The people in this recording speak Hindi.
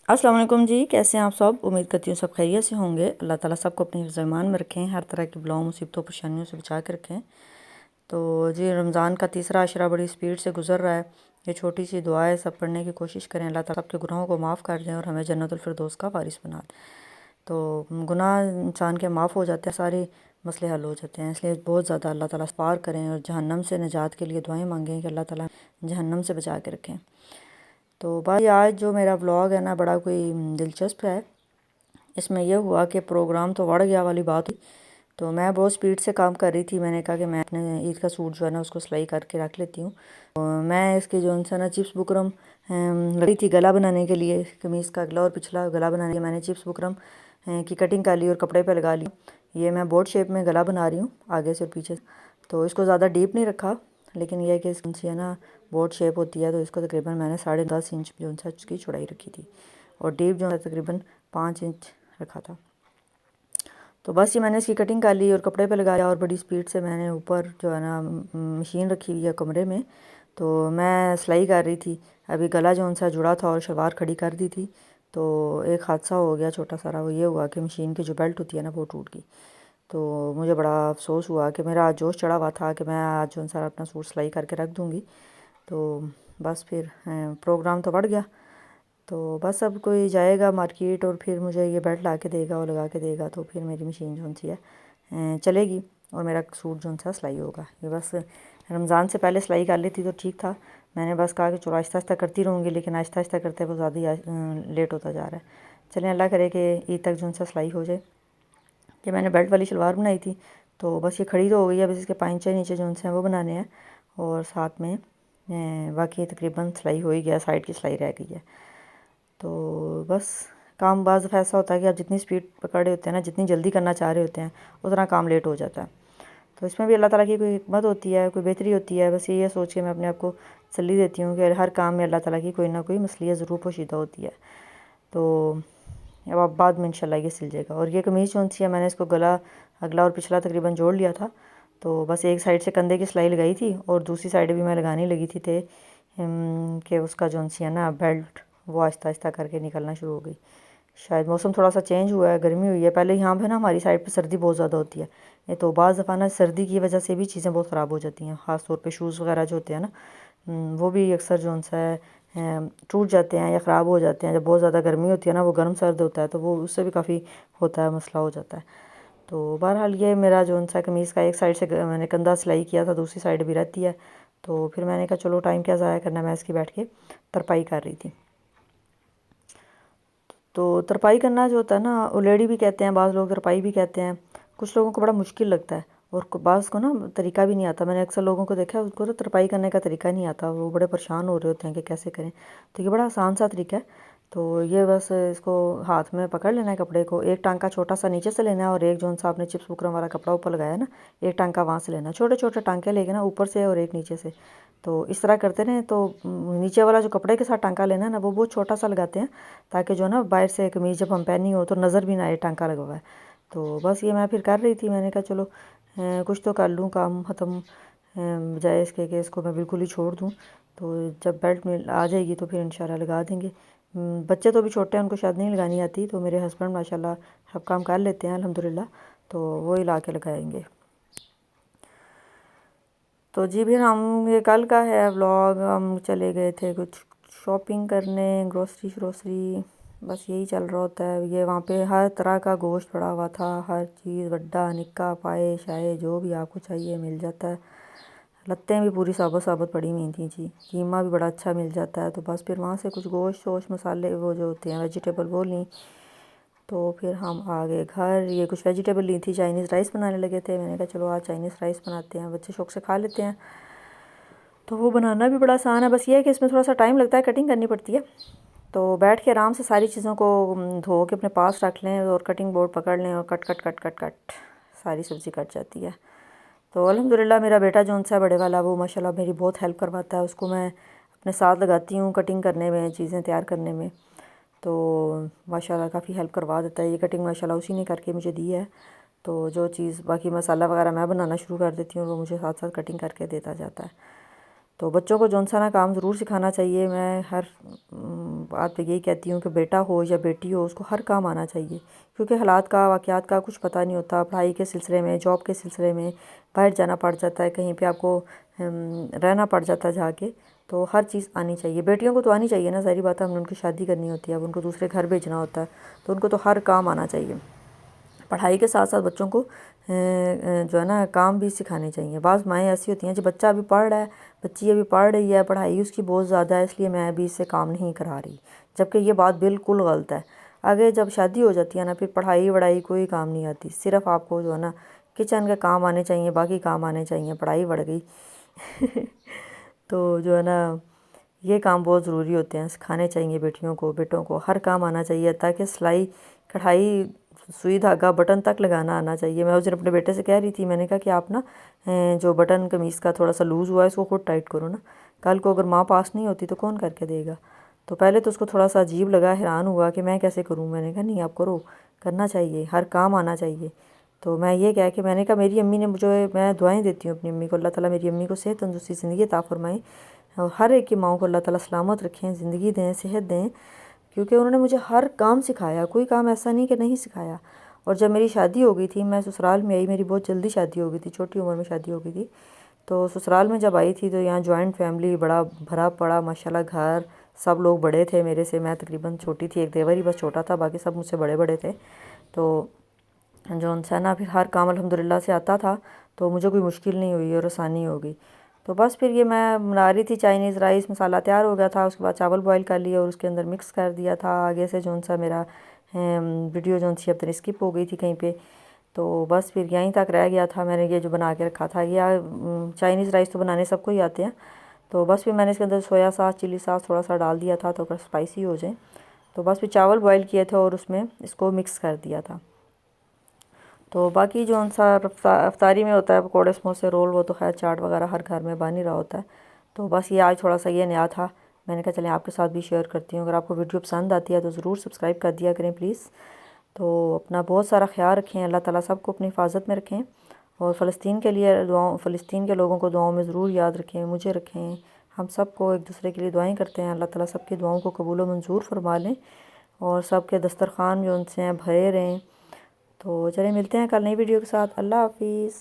अस्सलाम वालेकुम जी, कैसे हैं आप सब। उम्मीद करती हूँ सब खैरियत से होंगे। अल्लाह ताला सबको अपने ईमान में रखें, हर तरह की बलाओं मुसीबतों परेशानियों से बचा के रखें। तो जी रमज़ान का तीसरा अशरा बड़ी स्पीड से गुजर रहा है। ये छोटी सी दुआ है, सब पढ़ने की कोशिश करें। अल्लाह ताला सबके गुनाहों को माफ़ कर दें और हमें जन्नतुल फिरदौस का वारिस बना दें। तो गुनाह इंसान के माफ़ हो जाते हैं, सारे मसले हल हो जाते हैं। इसलिए बहुत ज़्यादा अल्लाह ताला से पार करें और जहन्नम से निजात के लिए दुआएं मांगें कि अल्लाह ताला जहन्नम से बचा के रखें। तो भाई आज जो मेरा व्लॉग है ना, बड़ा कोई दिलचस्प है। इसमें यह हुआ कि प्रोग्राम तो बढ़ गया वाली बात हुई। तो मैं बहुत स्पीड से काम कर रही थी। मैंने कहा कि मैं अपने ईद का सूट जो है ना उसको सिलाई करके रख लेती हूँ। तो मैं इसके जो है ना चिप्स बुकरम लगी थी गला बनाने के लिए, कमीज़ का अगला और पिछला गला बनाने के लिए मैंने चिप्स बुकरम की कटिंग कर ली और कपड़े पे लगा ली। ये मैं बोर्ड शेप में गला बना रही हूँ, आगे से और पीछे से। तो इसको ज़्यादा डीप नहीं रखा, लेकिन यह है कि इसकी है ना बोर्ड शेप होती है। तो इसको तकरीबन मैंने 10.5 इंच जो है उसकी चौड़ाई रखी थी और डीप जो है तकरीबन 5 इंच रखा था। तो बस ये मैंने इसकी कटिंग कर ली और कपड़े पे लगाया और बड़ी स्पीड से मैंने ऊपर जो है ना मशीन रखी हुई है कमरे में। तो मैं सिलाई कर रही थी। अभी गला जो उनसा जुड़ा था और शलवार खड़ी कर दी थी। तो एक हादसा हो गया छोटा सारा। वो ये हुआ कि मशीन की जो बेल्ट होती है ना वो टूट गई। तो मुझे बड़ा अफसोस हुआ कि मेरा आज जोश चढ़ा हुआ था कि मैं आज जो सारा अपना सूट सिलाई करके रख दूँगी। तो बस फिर प्रोग्राम तो बढ़ गया। तो बस अब कोई जाएगा मार्केट और फिर मुझे ये बेल्ट ला के देगा और लगा के देगा, तो फिर मेरी मशीन जो सी है चलेगी और मेरा सूट जो सा सिलाई होगा। ये बस रमज़ान से पहले सिलाई कर लेती तो ठीक था। मैंने बस कहा कि चलो आहिस्ता आहिस्ता करती रहूँगी, लेकिन आहिस्ता आहिस्ता करते वो ज़्यादा ही लेट होता जा रहा है। चलें अल्लाह करे कि ईद तक जो सा सिलाई हो जाए। कि मैंने बेल्ट वाली शलवार बनाई थी, तो बस ये खड़ी तो हो गई है। बस इसके पाँचे नीचे जो हैं वो बनाने हैं और साथ में बाकी तकरीबन सिलाई हो ही गया, साइड की सिलाई रह गई है। तो बस काम बाज़ दफ़ा ऐसा होता है कि आप जितनी स्पीड पकड़े होते हैं ना, जितनी जल्दी करना चाह रहे होते हैं, उतना काम लेट हो जाता है। तो इसमें भी अल्लाह ताला की कोई हिकमत होती है, कोई बेहतरी होती है। बस ये सोच के मैं अपने आप को तसल्ली देती हूँ कि हर काम में अल्लाह ताला की कोई ना कोई मसलियत ज़रूर पोशीदा होती है। तो अब बाद में इंशाल्लाह ये सिल जाएगा। और ये कमीज़ जो सी है मैंने इसको गला अगला और पिछला तकरीबन जोड़ लिया था। तो बस एक साइड से कंधे की सिलाई लगाई थी और दूसरी साइड भी मैं लगाने लगी थी कि उसका जो सी है ना बेल्ट वो आहिस्ता आहिस्ता करके निकलना शुरू हो गई। शायद मौसम थोड़ा सा चेंज हुआ है, गर्मी हुई है। पहले यहाँ पे ना हमारी साइड पे सर्दी बहुत ज़्यादा होती है। ये तो बाज़ दफ़ा ना सर्दी की वजह से भी चीज़ें बहुत ख़राब हो जाती हैं। ख़ास तौर पे शूज़ वगैरह जो होते हैं ना, वो भी अक्सर जो सा है टूट जाते हैं या ख़राब हो जाते हैं। जब बहुत ज़्यादा गर्मी होती है ना, वो गर्म सर्द होता है, तो वो उससे भी काफ़ी होता है, मसला हो जाता है। तो बहरहाल ये मेरा जो सा कमीज़ का एक साइड से मैंने कंधा सिलाई किया था, दूसरी साइड भी रहती है। तो फिर मैंने कहा चलो टाइम क्या ज़ाया करना, मैं इसकी बैठ के तरपाई कर रही थी। तो तरपाई करना जो होता है ना, उलेड़ी भी कहते हैं बाज़ लोग, तरपाई भी कहते हैं। कुछ लोगों को बड़ा मुश्किल लगता है और बाज़ को ना तरीका भी नहीं आता। मैंने अक्सर लोगों को देखा है उसको तो तरपाई करने का तरीका नहीं आता, वो बड़े परेशान हो रहे होते हैं कि कैसे करें। तो ये बड़ा आसान सा तरीका है। तो ये बस इसको हाथ में पकड़ लेना है कपड़े को। एक टांका छोटा सा नीचे से लेना है और एक जो सा आपने चिप्स बुकरम वाला कपड़ा ऊपर लगाया है ना, एक टांका वहाँ से लेना है। छोटे छोटे टांके लेके ना ऊपर से और एक नीचे से। तो इस तरह करते रहें। तो नीचे वाला जो कपड़े के साथ टांका लेना है ना, वो बहुत छोटा सा लगाते हैं ताकि जो ना बाहर से कमीज़ जब हम पहनी हो तो नज़र भी ना आए टांका लगा हुआ है। तो बस ये मैं फिर कर रही थी। मैंने कहा चलो कुछ तो कर लूँ, काम ख़त्म बजाय इसके कि इसको मैं बिल्कुल ही छोड़ दूँ। तो जब बेल्ट में आ जाएगी तो फिर इंशाल्लाह लगा देंगे। बच्चे तो भी छोटे हैं, उनको शायद नहीं लगानी आती। तो मेरे हस्बैंड माशाल्लाह सब काम कर लेते हैं अल्हम्दुलिल्लाह, तो वो ही ला के लगाएंगे। तो जी फिर हम ये कल का है व्लॉग। हम चले गए थे कुछ शॉपिंग करने, ग्रोसरी श्रोसरी, बस यही चल रहा होता है। ये वहाँ पे हर तरह का गोश्त पड़ा हुआ था, हर चीज़ बड्डा निक्का पाए शाए जो भी आपको चाहिए मिल जाता है। लत्तें भी पूरी साबुत साबुत पड़ी हुई थी जी। कीमा भी बड़ा अच्छा मिल जाता है। तो बस फिर वहाँ से कुछ गोश्त शोश मसाले वो जो होते हैं वेजिटेबल वो ली। तो फिर हम आ गए घर। ये कुछ वेजिटेबल ली थी, चाइनीज़ राइस बनाने लगे थे। मैंने कहा चलो आज चाइनीज़ राइस बनाते हैं, बच्चे शौक से खा लेते हैं। तो वो बनाना भी बड़ा आसान है, बस ये है कि इसमें थोड़ा सा टाइम लगता है, कटिंग करनी पड़ती है। तो बैठ के आराम से सारी चीज़ों को धो के अपने पास रख लें और कटिंग बोर्ड पकड़ लें और cut cut cut cut cut सारी सब्ज़ी कट जाती है। तो अल्हम्दुलिल्लाह मेरा बेटा जो सा बड़े वाला वो माशाल्लाह मेरी बहुत हेल्प करवाता है। उसको मैं अपने साथ लगाती हूँ कटिंग करने में, चीज़ें तैयार करने में। तो माशाल्लाह काफ़ी हेल्प करवा देता है। ये कटिंग माशाल्लाह उसी ने करके मुझे दी है। तो जो चीज़ बाकी मसाला वगैरह मैं बनाना शुरू कर देती हूँ, वो मुझे साथ साथ कटिंग करके देता जाता है। तो बच्चों को जौन सा ना काम ज़रूर सिखाना चाहिए। मैं हर बात पे यही कहती हूँ कि बेटा हो या बेटी हो, उसको हर काम आना चाहिए, क्योंकि हालात का, वाक़यात का कुछ पता नहीं होता। पढ़ाई के सिलसिले में, जॉब के सिलसिले में बाहर जाना पड़ जाता है, कहीं पे आपको रहना पड़ जाता है जाके, तो हर चीज़ आनी चाहिए। बेटियों को तो आनी चाहिए ना, सारी बात है, हमने उनकी शादी करनी होती है, अब उनको दूसरे घर भेजना होता है, तो उनको तो हर काम आना चाहिए। पढ़ाई के साथ साथ बच्चों को जो है ना काम भी सिखाने चाहिए। बाज़ माएँ ऐसी होती हैं जो बच्चा अभी पढ़ रहा है, बच्ची अभी पढ़ रही है, पढ़ाई उसकी बहुत ज़्यादा है, इसलिए मैं अभी इससे काम नहीं करा रही, जबकि ये बात बिल्कुल गलत है। आगे जब शादी हो जाती है ना, फिर पढ़ाई वढ़ाई कोई काम नहीं आती, सिर्फ आपको जो है ना किचन के काम आने चाहिए, बाकी काम आने चाहिए, पढ़ाई बढ़ गई। तो जो है ना ये काम बहुत ज़रूरी होते हैं, सिखाने चाहिए बेटियों को, बेटों को हर काम आना चाहिए, ताकि सिलाई कढ़ाई सुई धागा बटन तक लगाना आना चाहिए। मैं उस दिन अपने बेटे से कह रही थी, मैंने कहा कि आप ना जो बटन कमीज़ का थोड़ा सा लूज़ हुआ है इसको खुद टाइट करो ना, कल को अगर माँ पास नहीं होती तो कौन करके देगा। तो पहले तो उसको थोड़ा सा अजीब लगा, हैरान हुआ कि मैं कैसे करूँ। मैंने कहा नहीं, आप करो, करना चाहिए, हर काम आना चाहिए। तो मैं ये कह के मैंने कहा मेरी अम्मी ने मुझे, मैं दुआएं देती हूँ अपनी अम्मी को, अल्लाह ताला मेरी अम्मी को सेहत तंदुरुस्ती ज़िंदगी अता फरमाए, और हर एक की माओ को अल्लाह ताला सलामत रखें, ज़िंदगी दें, सेहत दें, क्योंकि उन्होंने मुझे हर काम सिखाया, कोई काम ऐसा नहीं कि नहीं सिखाया। और जब मेरी शादी हो गई थी, मैं ससुराल में आई, मेरी बहुत जल्दी शादी हो गई थी, छोटी उम्र में शादी हो गई थी। तो ससुराल में जब आई थी तो यहाँ जॉइंट फैमिली, बड़ा भरा पड़ा माशाल्लाह घर, सब लोग बड़े थे मेरे से, मैं तकरीबन छोटी थी, एक देवर ही बस छोटा था, बाकी सब मुझसे बड़े बड़े थे। तो जो उनसे ना फिर हर काम अल्हम्दुलिल्लाह से आता था, तो मुझे कोई मुश्किल नहीं हुई और आसानी हो गई। तो बस फिर ये मैं बना रही थी चाइनीज़ राइस, मसाला तैयार हो गया था, उसके बाद चावल बॉईल कर लिए और उसके अंदर मिक्स कर दिया था। आगे से जो सा मेरा वीडियो जो सी अपनी स्किप हो गई थी कहीं पे, तो बस फिर यहीं तक रह गया था। मैंने ये जो बना के रखा था, ये चाइनीज़ राइस तो बनाने सबको ही आते हैं, तो बस फिर मैंने इसके अंदर सोया सॉस, चिली सॉस थोड़ा सा डाल दिया था, तो अगर स्पाइसी हो जाए। तो बस फिर चावल बॉईल किए थे और उसमें इसको मिक्स कर दिया था। तो बाकी जो सा अफ्तारी में होता है, पकौड़े समोसे रोल, वो तो खैर चाट वगैरह हर घर में बन ही रहा होता है। तो बस ये आज थोड़ा सा ये नया था, मैंने कहा चलें आपके साथ भी शेयर करती हूँ। अगर आपको वीडियो पसंद आती है तो ज़रूर सब्सक्राइब कर दिया करें प्लीज़। तो अपना बहुत सारा ख्याल रखें, अल्लाह ताला सबको अपनी हिफाजत में रखें, और फ़लस्तीन के लिए दुआओं, फ़लस्तीन के लोगों को दुआओं में ज़रूर याद रखें, मुझे रखें, हम सबको एक दूसरे के लिए दुआएं करते हैं। अल्लाह ताला सबकी दुआओं को कबूल व मंजूर फरमा लें, और सबके दस्तरखान जो उनसे हैं भरे रहें। तो चलिए मिलते हैं कल नई वीडियो के साथ। अल्लाह हाफिज़।